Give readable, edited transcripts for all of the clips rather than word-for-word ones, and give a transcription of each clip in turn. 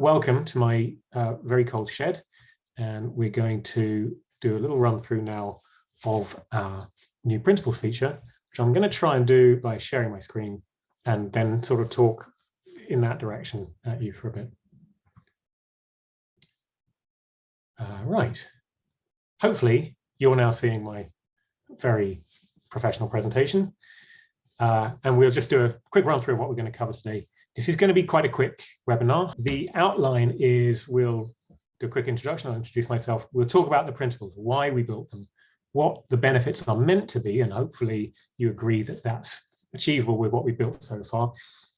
Welcome to my very cold shed, and we're going to do a little run through now of our new Printables feature, which I'm going to try and do by sharing my screen and then sort of talk in that direction at you for a bit. Right. Hopefully you're now seeing my very professional presentation, and we'll just do a quick run through of what we're going to cover today. This is going to be quite a quick webinar. The outline is we'll do a quick introduction. I'll introduce myself. We'll talk about the Printables, why we built them, what the benefits are meant to be, and hopefully you agree that that's achievable with what we built so far,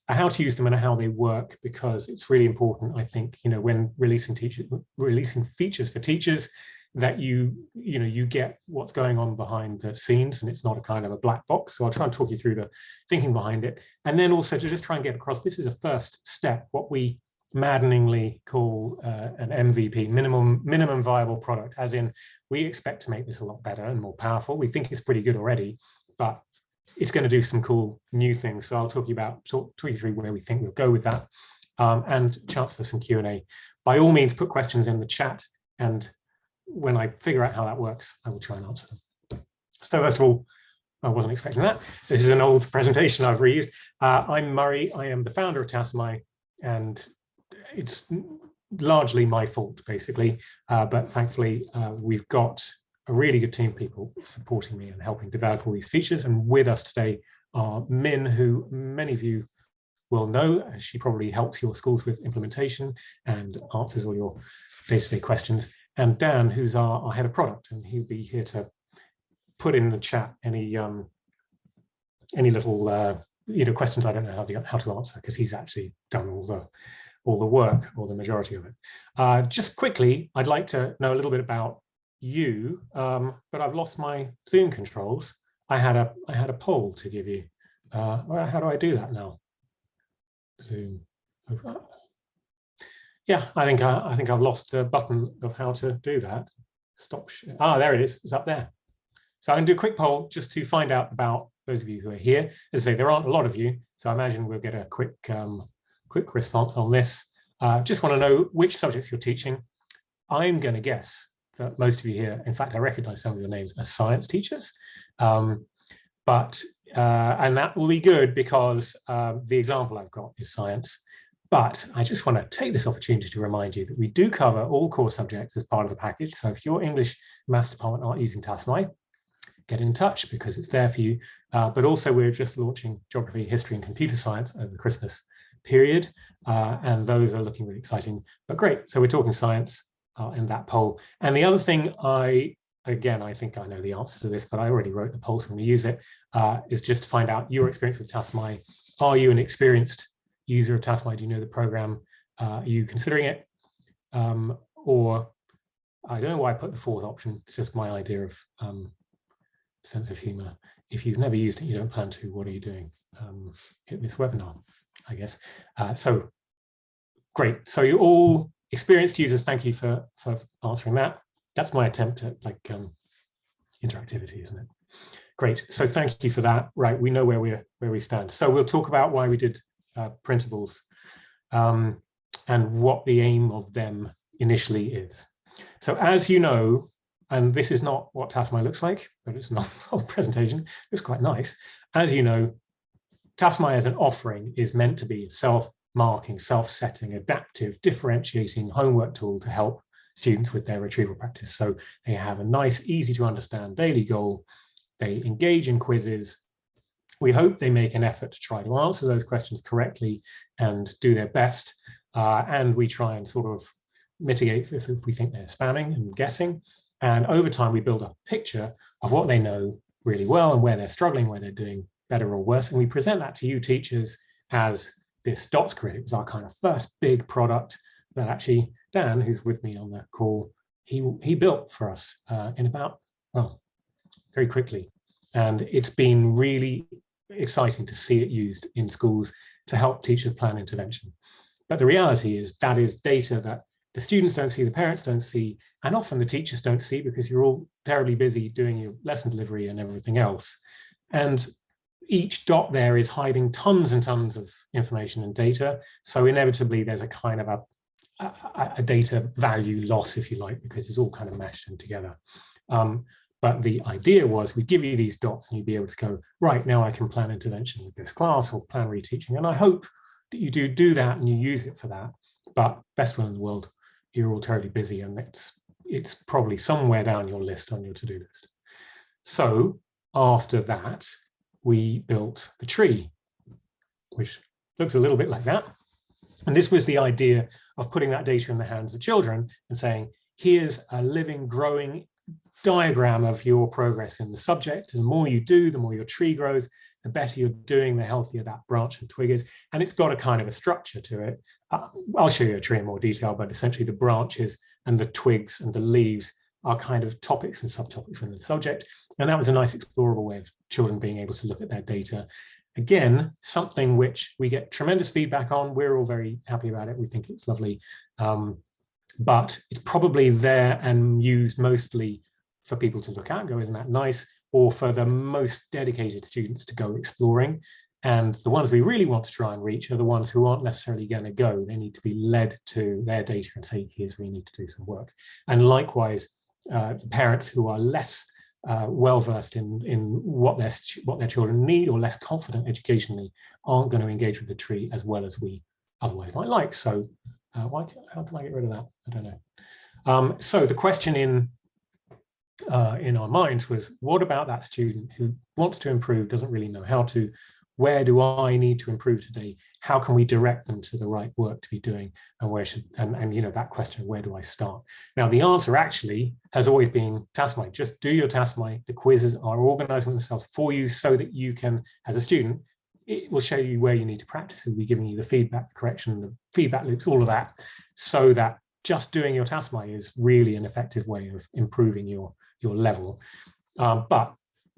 how to use them and how they work, because it's really important, I think, when releasing features for teachers, that you get what's going on behind the scenes and it's not a kind of a black box. So I'll try and talk you through the thinking behind it, and then also to just try and get across this is a first step, what we maddeningly call an MVP, minimum viable product, as in we expect to make this a lot better and more powerful. We think it's pretty good already, but it's going to do some cool new things. So I'll talk you through where we think we'll go with that, and chance for some Q&A. By all means, put questions in the chat, and when I figure out how that works, I will try and answer them. So first of all, I wasn't expecting that. This is an old presentation I've reused. I'm Murray. I am the founder of Tassomai, and it's largely my fault, basically. But thankfully, we've got a really good team of people supporting me and helping develop all these features. And with us today are Min, who many of you will know, as she probably helps your schools with implementation and answers all your day-to-day questions. And Dan, who's our head of product, and he'll be here to put in the chat any little questions I don't know how to answer, because he's actually done all the work, or the majority of it. Just quickly, I'd like to know a little bit about you, but I've lost my Zoom controls. I had a poll to give you. How do I do that now? Zoom. Yeah, I think I've lost the button of how to do that. Stop share. There it is. It's up there. So I can do a quick poll just to find out about those of you who are here. As I say, there aren't a lot of you, so I imagine we'll get a quick response on this. Just want to know which subjects you're teaching. I'm going to guess that most of you here, in fact, I recognize some of your names as science teachers, and that will be good because the example I've got is science. But I just want to take this opportunity to remind you that we do cover all core subjects as part of the package. So if your English Maths department aren't using Tassomai, get in touch because it's there for you. But also we're just launching geography, history and computer science over the Christmas period. And those are looking really exciting. But great, so we're talking science in that poll. And the other thing I think I know the answer to this, but I already wrote the poll, so I'm going to use it, is just to find out your experience with Tassomai. Are you an experienced user of Tassomai? Do you know the program? Are you considering it? Or I don't know why I put the fourth option. It's just my idea of sense of humor. If you've never used it, you don't plan to, what are you doing? Hit this webinar, I guess. So great. So you're all experienced users. Thank you for answering that. That's my attempt at interactivity, isn't it? Great. So thank you for that. Right, we know where we stand. So we'll talk about why we did Printables, and what the aim of them initially is. So as you know, and this is not what Tassomai looks like, but it's not a whole presentation, it looks quite nice. As you know, Tassomai as an offering is meant to be a self-marking, self-setting, adaptive, differentiating homework tool to help students with their retrieval practice. So they have a nice, easy to understand daily goal. They engage in quizzes. We hope they make an effort to try to answer those questions correctly and do their best. And we try and sort of mitigate if we think they're spamming and guessing. And over time, we build up a picture of what they know really well and where they're struggling, where they're doing better or worse. And we present that to you teachers as this dots grid. It was our kind of first big product that actually Dan, who's with me on the call, he built for us in about, well, very quickly. And it's been really exciting to see it used in schools to help teachers plan intervention. But the reality is that is data that the students don't see, the parents don't see, and often the teachers don't see because you're all terribly busy doing your lesson delivery and everything else. And each dot there is hiding tons and tons of information and data. So inevitably there's a kind of a data value loss, if you like, because it's all kind of meshed in together. But the idea was we give you these dots and you'd be able to go, right, now I can plan intervention with this class or plan reteaching. And I hope that you do that and you use it for that. But best will in the world, you're all terribly busy and it's probably somewhere down your list on your to-do list. So after that, we built the tree, which looks a little bit like that. And this was the idea of putting that data in the hands of children and saying, here's a living, growing diagram of your progress in the subject. And the more you do, the more your tree grows, the better you're doing, the healthier that branch and twig is. And it's got a kind of a structure to it. I'll show you a tree in more detail, but essentially the branches and the twigs and the leaves are kind of topics and subtopics within the subject. And that was a nice explorable way of children being able to look at their data. Again, something which we get tremendous feedback on. We're all very happy about it. We think it's lovely. But it's probably there and used mostly for people to look at and go, isn't that nice? Or for the most dedicated students to go exploring. And the ones we really want to try and reach are the ones who aren't necessarily going to go. They need to be led to their data and say, here's where you need to do some work. And likewise, the parents who are less well-versed in what their children need or less confident educationally aren't going to engage with the tree as well as we otherwise might like. So how can I get rid of that? I don't know. So the question in our minds was, what about that student who wants to improve, doesn't really know how to? Where do I need to improve today? How can we direct them to the right work to be doing? And where should, and you know, that question, where do I start? Now, the answer actually has always been Tassomai. Just do your Tassomai. The quizzes are organizing themselves for you so that you can, as a student, it will show you where you need to practice. It will be giving you the feedback, the correction, the feedback loops, all of that, so that just doing your Tassomai is really an effective way of improving your level. But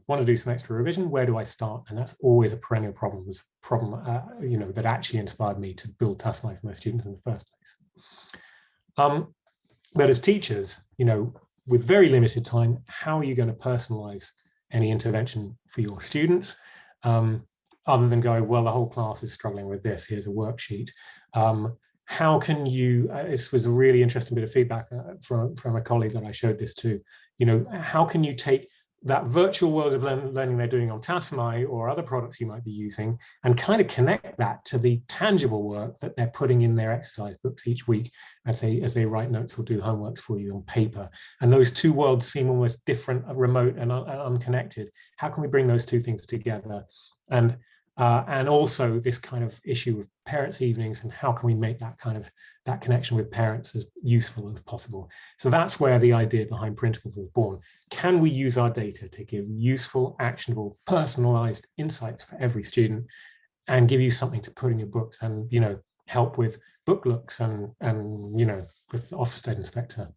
want to do some extra revision, where do I start? And that's always a perennial problem, you know, that actually inspired me to build Tassomai for my students in the first place. But as teachers, you know, with very limited time, how are you going to personalize any intervention for your students? Other than going, well, the whole class is struggling with this, here's a worksheet. How can you, this was a really interesting bit of feedback from a colleague that I showed this to, you know, how can you take that virtual world of learning they're doing on Tassomai or other products you might be using and kind of connect that to the tangible work that they're putting in their exercise books each week as they write notes or do homeworks for you on paper. And those two worlds seem almost different, remote and unconnected. How can we bring those two things together? And also this kind of issue of parents' evenings and how can we make that connection with parents as useful as possible. So that's where the idea behind Printables was born. Can we use our data to give useful, actionable, personalized insights for every student and give you something to put in your books and, you know, help with book looks and you know, if the Ofsted inspector,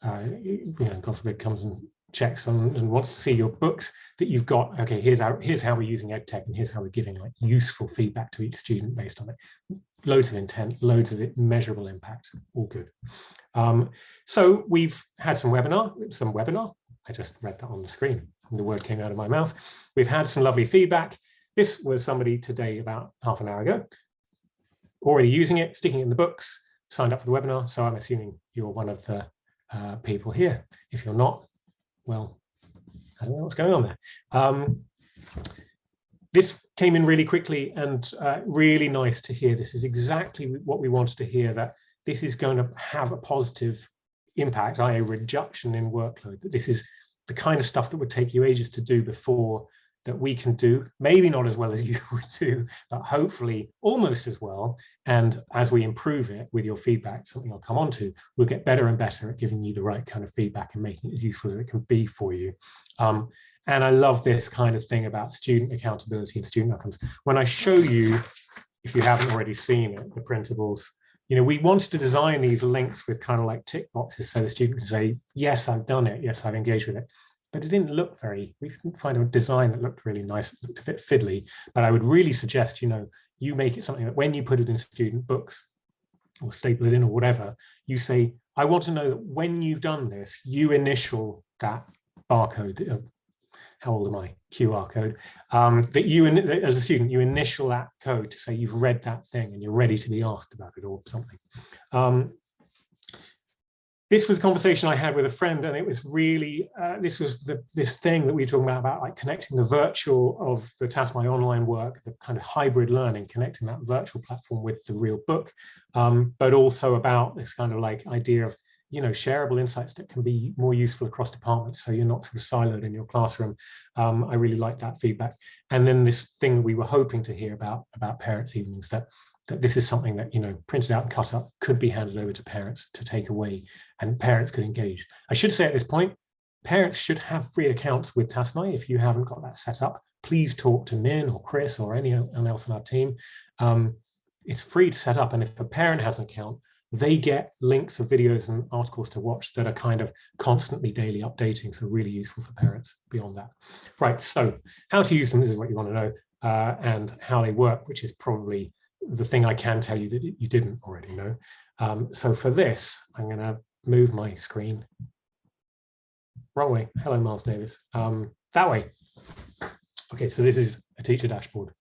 you know, God forbid, comes and checks on and wants to see your books, that you've got, okay, here's how we're using EdTech and here's how we're giving like useful feedback to each student based on it. Loads of intent, loads of measurable impact, all good. So we've had some webinar. I just read that on the screen and the word came out of my mouth. We've had some lovely feedback. This was somebody today about half an hour ago, already using it, sticking it in the books, signed up for the webinar. So I'm assuming you're one of the people here. If you're not, well, I don't know what's going on there. This came in really quickly and really nice to hear. This is exactly what we wanted to hear, that this is going to have a positive impact, i.e. a reduction in workload, that this is the kind of stuff that would take you ages to do before that we can do, maybe not as well as you would do, but hopefully almost as well. And as we improve it with your feedback, something I'll come on to, we'll get better and better at giving you the right kind of feedback and making it as useful as it can be for you. And I love this kind of thing about student accountability and student outcomes. When I show you, if you haven't already seen it, the Printables, you know, we wanted to design these links with kind of like tick boxes so the student can say, yes, I've done it. Yes, I've engaged with it. But it didn't look we didn't find a design that looked really nice. It looked a bit fiddly. But I would really suggest, you know, you make it something that when you put it in student books or staple it in or whatever, you say, I want to know that when you've done this, you initial that barcode, how old am I? QR code, that you, as a student, you initial that code to say you've read that thing and you're ready to be asked about it or something. this was a conversation I had with a friend, and it was really, this was this thing that we were talking about like connecting the virtual of the Tassomai online work, the kind of hybrid learning, connecting that virtual platform with the real book, but also about this kind of like idea of, shareable insights that can be more useful across departments, so you're not sort of siloed in your classroom. I really liked that feedback. And then this thing we were hoping to hear about parents' evenings, that this is something that, printed out and cut up could be handed over to parents to take away, and parents could engage. I should say at this point, parents should have free accounts with Tassomai. If you haven't got that set up, please talk to Min or Chris or anyone else on our team. It's free to set up, and if a parent has an account, they get links of videos and articles to watch that are kind of constantly daily updating, so really useful for parents beyond that. Right, so how to use them, this is what you want to know, and how they work, which is probably the thing I can tell you that you didn't already know. So for this, I'm going to move my screen. Wrong way. Hello, Miles Davis. That way. Okay, so this is a teacher dashboard.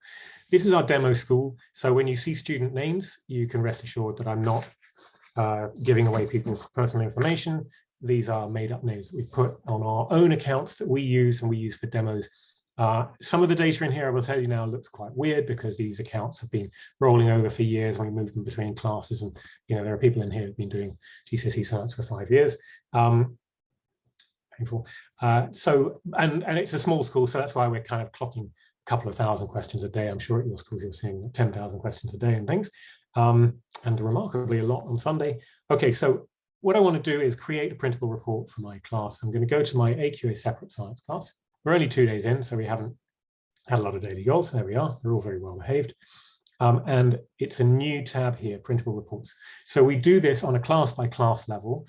This is our demo school. So when you see student names, you can rest assured that I'm not giving away people's personal information. These are made up names that we put on our own accounts that we use and we use for demos. Some of the data in here, I will tell you now, looks quite weird because these accounts have been rolling over for years when we move them between classes. And, there are people in here who've been doing GCSE science for 5 years. Painful. So it's a small school, so that's why we're kind of clocking a couple of thousand questions a day. I'm sure at your schools you're seeing 10,000 questions a day and things, and remarkably a lot on Sunday. Okay, so what I want to do is create a printable report for my class. I'm going to go to my AQA separate science class. We're only 2 days in, so we haven't had a lot of daily goals. There we are. They're all very well behaved. And it's a new tab here, printable reports. So we do this on a class by class level.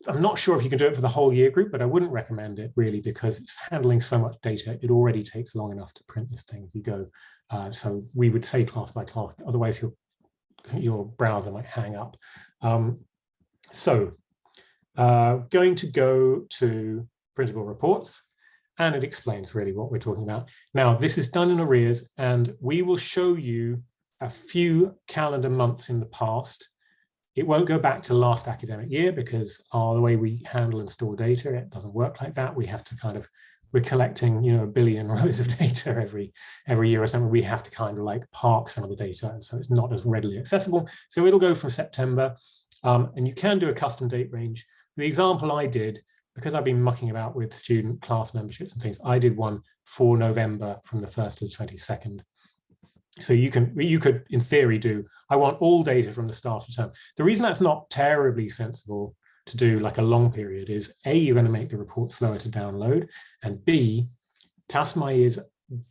I'm not sure if you can do it for the whole year group, but I wouldn't recommend it really because it's handling so much data. It already takes long enough to print this thing as you go. So we would say class by class, otherwise your browser might hang up. Going to go to printable reports, and it explains really what we're talking about. Now, this is done in arrears, and we will show you a few calendar months in the past. It won't go back to last academic year because the way we handle and store data, it doesn't work like that. We have to we're collecting, a billion rows of data every year or something. We have to kind of like park some of the data, so it's not as readily accessible. So it'll go from September, and you can do a custom date range. The example I did, because I've been mucking about with student class memberships and things, I did one for November from the 1st to the 22nd. So you could, in theory, I want all data from the start of term. The reason that's not terribly sensible to do like a long period is A, you're going to make the report slower to download, and B, Tassomai is,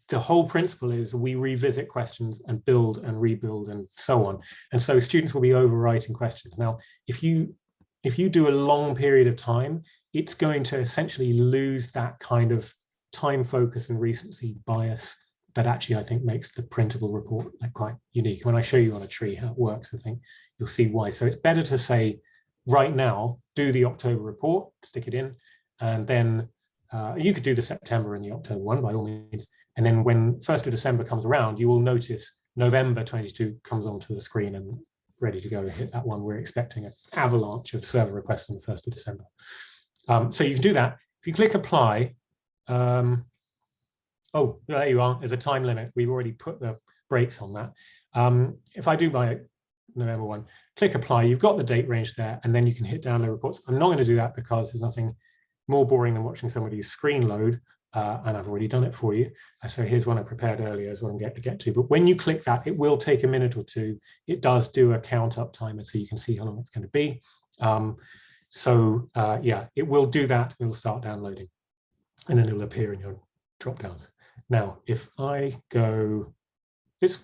the whole principle is we revisit questions and build and rebuild and so on. And so students will be overwriting questions. Now, if you do a long period of time, it's going to essentially lose that kind of time focus and recency bias that actually I think makes the printable report like quite unique. When I show you on a tree how it works, I think you'll see why. So it's better to say right now, do the October report, stick it in, and then you could do the September and the October one by all means. And then when 1st of December comes around, you will notice November 22 comes onto the screen and ready to go hit that one. We're expecting an avalanche of server requests on the 1st of December. So you can do that. If you click apply, oh, there you are. There's a time limit. We've already put the brakes on that. If I do my November one, click apply, you've got the date range there, and then you can hit download reports. I'm not going to do that because there's nothing more boring than watching somebody's screen load, and I've already done it for you. So here's one I prepared earlier as well, and get to. But when you click that, it will take a minute or two. It does do a count up timer, so you can see how long it's going to be. Yeah, it will do that. It'll start downloading, and then it'll appear in your drop downs. Now, if I go this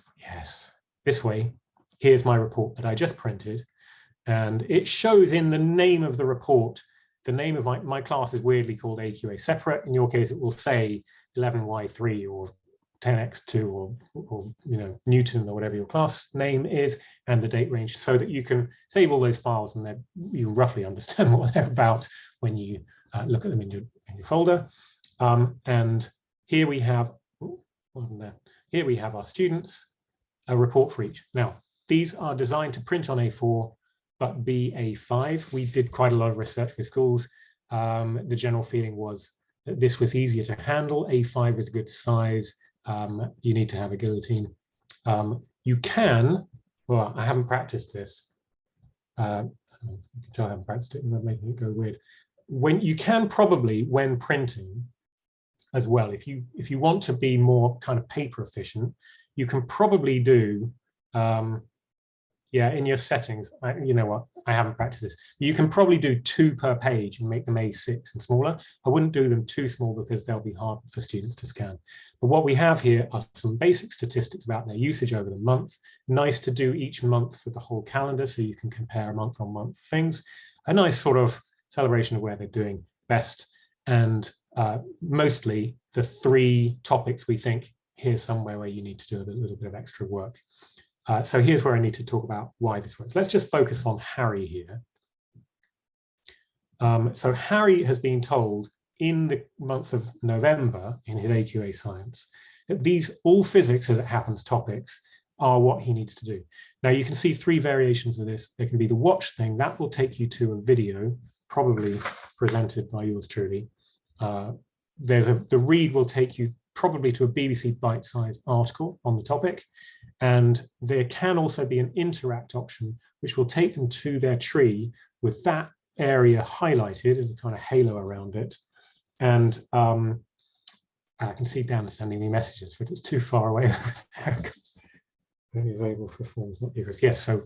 way, here's my report that I just printed, and it shows in the name of the report. The name of my class is weirdly called AQA separate. In your case, it will say 11Y3 or 10X2 or Newton or whatever your class name is, and the date range, so that you can save all those files and you roughly understand what they're about when you look at them in your folder. And here we have our students, a report for each. Now, these are designed to print on A4. but B, A5. We did quite a lot of research with schools. The general feeling was that this was easier to handle. A5 was a good size. You need to have a guillotine. You can, well, I haven't practiced this. You can tell I haven't practiced it, and I'm making it go weird. When you can probably, when printing as well, if you want to be more kind of paper efficient, you can probably do, yeah, in your settings, you know what, I haven't practiced this. You can probably do 2 per page and make them A6 and smaller. I wouldn't do them too small because they'll be hard for students to scan. But what we have here are some basic statistics about their usage over the month. Nice to do each month for the whole calendar so you can compare month-on-month things. A nice sort of celebration of where they're doing best. And mostly the 3 topics we think, here's somewhere where you need to do a little bit of extra work. So here's where I need to talk about why this works. Let's just focus on Harry here. So Harry has been told in the month of November in his AQA science that these all physics as it happens topics are what he needs to do. Now you can see 3 variations of this. There can be the watch thing, that will take you to a video, probably presented by yours truly. The read will take you probably to a BBC bite-sized article on the topic. And there can also be an interact option, which will take them to their tree with that area highlighted and a kind of halo around it. And I can see Dan sending me messages, but it's too far away. Only available for forms, not year group. Yes, so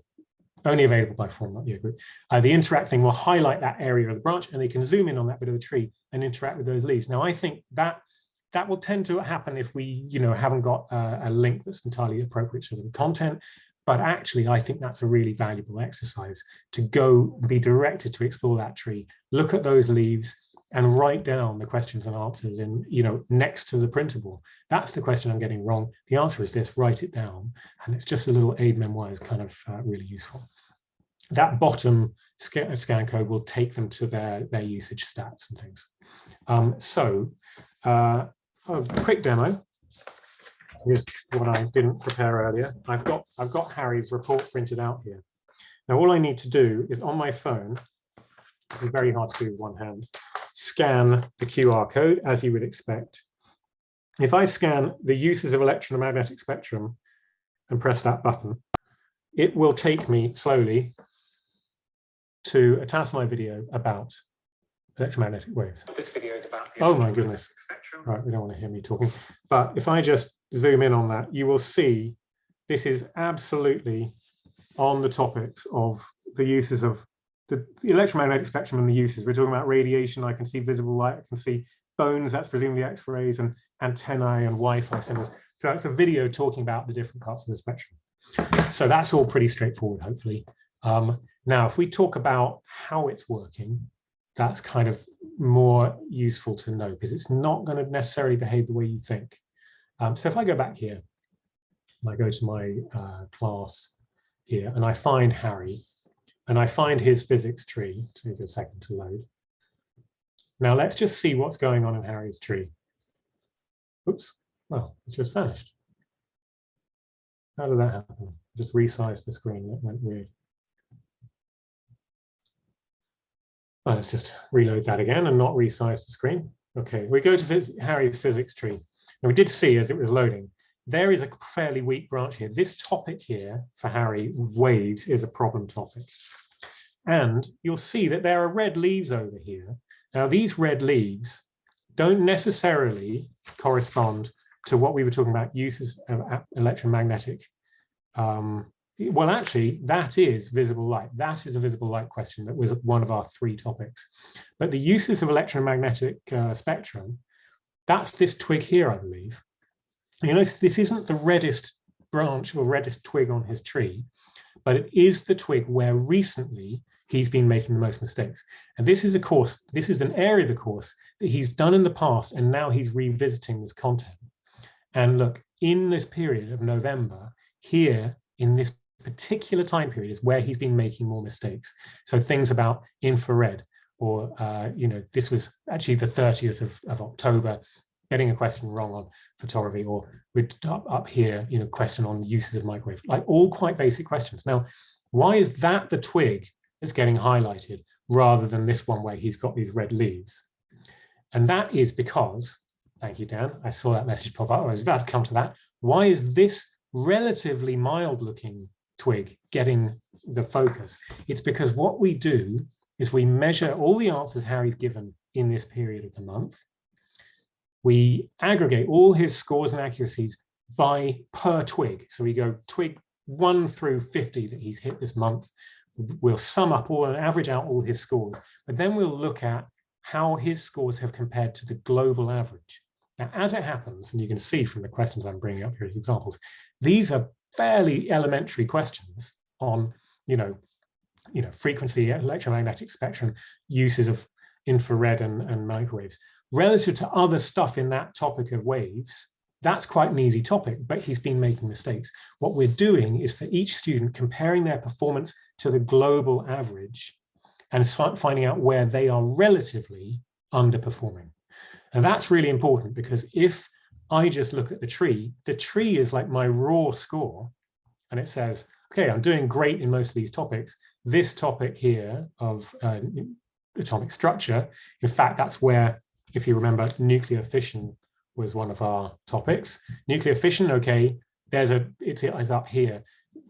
only available by form, not year group. The interact thing will highlight that area of the branch, and they can zoom in on that bit of the tree and interact with those leaves. Now, I think that will tend to happen if we, haven't got a link that's entirely appropriate to the content. But actually, I think that's a really valuable exercise to go be directed to explore that tree, look at those leaves, and write down the questions and answers in, next to the printable. That's the question I'm getting wrong. The answer is this, write it down. And it's just a little aid memoir is kind of really useful. That bottom scan code will take them to their usage stats and things. A quick demo. Here's what I didn't prepare earlier. I've got Harry's report printed out here. Now all I need to do is on my phone, it's very hard to do with one hand, scan the QR code as you would expect. If I scan the uses of electromagnetic spectrum and press that button, it will take me slowly to a Tassomai video about electromagnetic waves. This video is about the my goodness. Spectrum. Right, we don't want to hear me talking. But if I just zoom in on that, you will see this is absolutely on the topics of the uses of the electromagnetic spectrum and the uses. We're talking about radiation. I can see visible light. I can see bones. That's presumably X-rays and antennae and Wi-Fi symbols. So it's a video talking about the different parts of the spectrum. So that's all pretty straightforward, hopefully. Now, if we talk about how it's working, that's kind of more useful to know because it's not going to necessarily behave the way you think. So if I go back here, and I go to my class here, and I find Harry, and I find his physics tree. Take a second to load. Now let's just see what's going on in Harry's tree. Oops, well, it's just vanished. How did that happen? Just resized the screen, that went weird. Oh, let's just reload that again and not resize the screen. Okay, we go to Harry's physics tree. Now we did see as it was loading, there is a fairly weak branch here. This topic here for Harry, waves, is a problem topic. And you'll see that there are red leaves over here. Now these red leaves don't necessarily correspond to what we were talking about, uses of electromagnetic. Well, actually, that is visible light. That is a visible light question that was one of our 3 topics. But the uses of electromagnetic spectrum, that's this twig here, I believe. You notice this isn't the reddest branch or reddest twig on his tree, but it is the twig where recently he's been making the most mistakes. And this is a course, this is an area of the course that he's done in the past, and now he's revisiting this content. And look, in this period of November, here in this particular time period is where he's been making more mistakes. So things about infrared, or this was actually the 30th of October, getting a question wrong on photography, or we're up here, question on uses of microwave, like all quite basic questions. Now, why is that the twig that's getting highlighted rather than this one where he's got these red leaves. And that is because, thank you, Dan, I saw that message pop up, I was about to come to that. Why is this relatively mild looking twig getting the focus? It's because what we do is we measure all the answers Harry's given in this period of the month. We aggregate all his scores and accuracies per twig. So we go twig 1 through 50 that he's hit this month. We'll sum up all and average out all his scores, but then we'll look at how his scores have compared to the global average. Now, as it happens, and you can see from the questions I'm bringing up here as examples, these are fairly elementary questions on, frequency, electromagnetic spectrum, uses of infrared and microwaves. Relative to other stuff in that topic of waves, that's quite an easy topic, but he's been making mistakes. What we're doing is for each student comparing their performance to the global average and finding out where they are relatively underperforming. And that's really important, because if I just look at the tree is like my raw score, and it says, okay, I'm doing great in most of these topics. This topic here of atomic structure, in fact, that's where, if you remember, nuclear fission was one of our topics. Nuclear fission, okay, it's up here.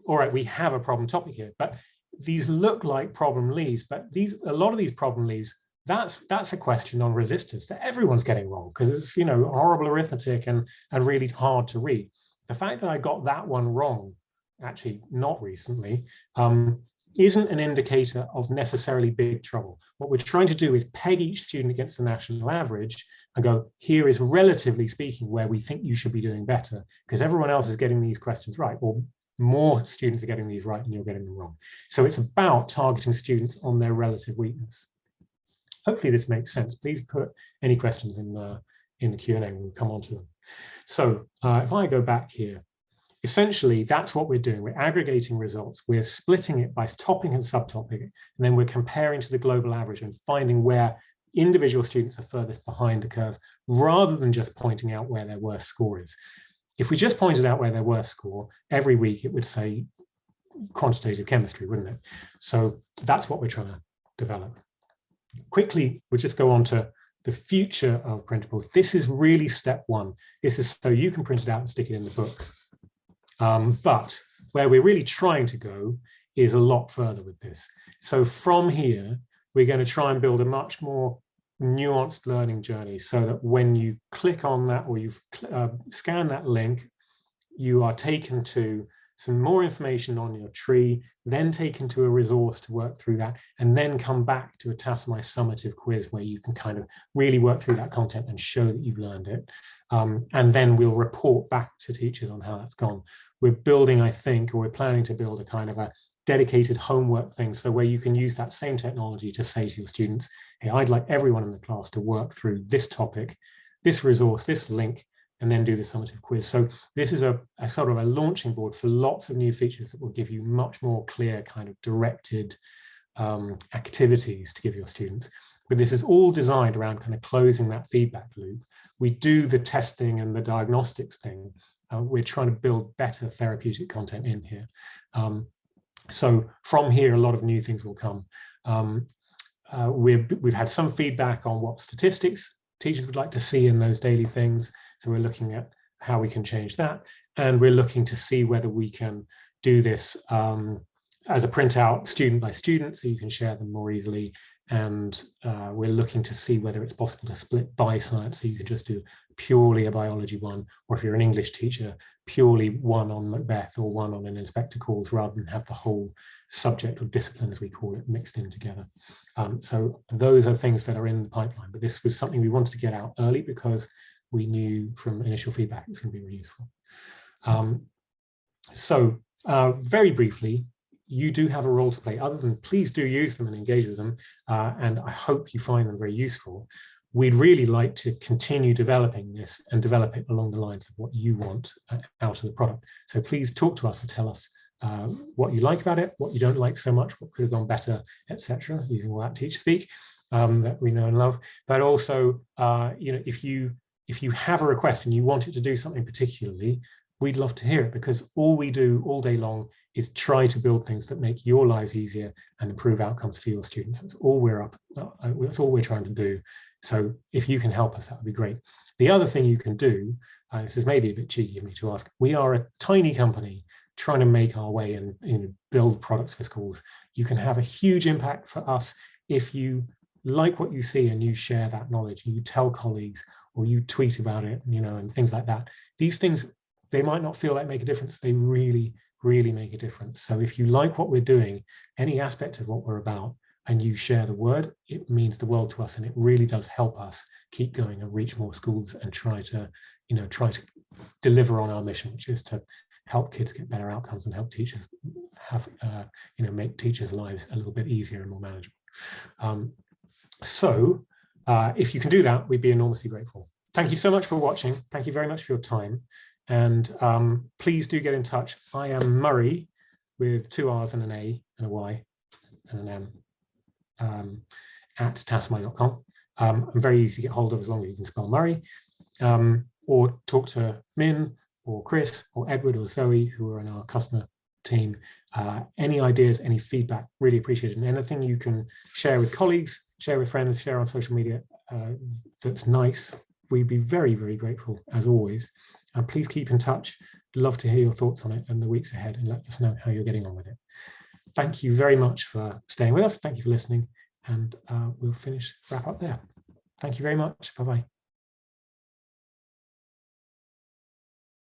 All right, we have a problem topic here, but these look like problem leaves, but a lot of these problem leaves, that's a question on resistors that everyone's getting wrong, because it's horrible arithmetic and really hard to read. The fact that I got that one wrong, actually not recently, isn't an indicator of necessarily big trouble. What we're trying to do is peg each student against the national average and go, here is relatively speaking where we think you should be doing better, because everyone else is getting these questions right, or more students are getting these right and you're getting them wrong. So it's about targeting students on their relative weakness. Hopefully this makes sense. Please put any questions in the Q&A, we'll come on to them. So if I go back here, essentially that's what we're doing. We're aggregating results, we're splitting it by topic and subtopic, and then we're comparing to the global average and finding where individual students are furthest behind the curve, rather than just pointing out where their worst score is. If we just pointed out where their worst score, every week it would say quantitative chemistry, wouldn't it? So that's what we're trying to develop. Quickly, we'll just go on to the future of printables. This is really step one. This is so you can print it out and stick it in the books. But where we're really trying to go is a lot further with this. So from here, we're going to try and build a much more nuanced learning journey, so that when you click on that or you scan that link, you are taken to some more information on your tree, then taken to a resource to work through that, and then come back to a Tassomai summative quiz where you can kind of really work through that content and show that you've learned it. And then we'll report back to teachers on how that's gone. We're building, I think, or we're planning to build a kind of a dedicated homework thing, so where you can use that same technology to say to your students, hey, I'd like everyone in the class to work through this topic, this resource, this link, and then do the summative quiz. So this is a sort of a launching board for lots of new features that will give you much more clear kind of directed activities to give your students. But this is all designed around kind of closing that feedback loop. We do the testing and the diagnostics thing. We're trying to build better therapeutic content in here. So from here, a lot of new things will come. We've had some feedback on what statistics teachers would like to see in those daily things. So we're looking at how we can change that. And we're looking to see whether we can do this as a printout student by student, so you can share them more easily. And we're looking to see whether it's possible to split by science, so you can just do purely a biology one, or if you're an English teacher, purely one on Macbeth or one on an inspector calls, rather than have the whole subject or discipline, as we call it, mixed in together. So those are things that are in the pipeline, but this was something we wanted to get out early because we knew from initial feedback it was going to be really useful. Very briefly, you do have a role to play. Other than please do use them and engage with them, and I hope you find them very useful. We'd really like to continue developing this and develop it along the lines of what you want out of the product. So please talk to us and tell us what you like about it, what you don't like so much, what could have gone better, etc., using all that teacher speak that we know and love. But also, if you have a request and you want it to do something particularly, we'd love to hear it, because all we do all day long is try to build things that make your lives easier and improve outcomes for your students. That's all that's all we're trying to do. So if you can help us, that would be great. The other thing you can do, this is maybe a bit cheeky of me to ask, we are a tiny company trying to make our way and build products for schools. You can have a huge impact for us if you like what you see and you share that knowledge, you tell colleagues, or you tweet about it, and things like that. These things, they might not feel like make a difference. They really, really make a difference. So if you like what we're doing, any aspect of what we're about, and you share the word, it means the world to us, and it really does help us keep going and reach more schools and try to deliver on our mission, which is to help kids get better outcomes and help teachers have, make teachers' lives a little bit easier and more manageable. So if you can do that, we'd be enormously grateful. Thank you so much for watching. Thank you very much for your time. And please do get in touch. I am Murray with 2 R's and an A and a Y and an M at tassomai.com. I'm very easy to get hold of as long as you can spell Murray. Or talk to Min or Chris or Edward or Zoe, who are in our customer team. Any ideas, any feedback, really appreciated. And anything you can share with colleagues, share with friends, share on social media, that's nice. We'd be very, very grateful, as always. And please keep in touch. Love to hear your thoughts on it in the weeks ahead, and let us know how you're getting on with it. Thank you very much for staying with us. Thank you for listening. And we'll wrap up there. Thank you very much. Bye-bye.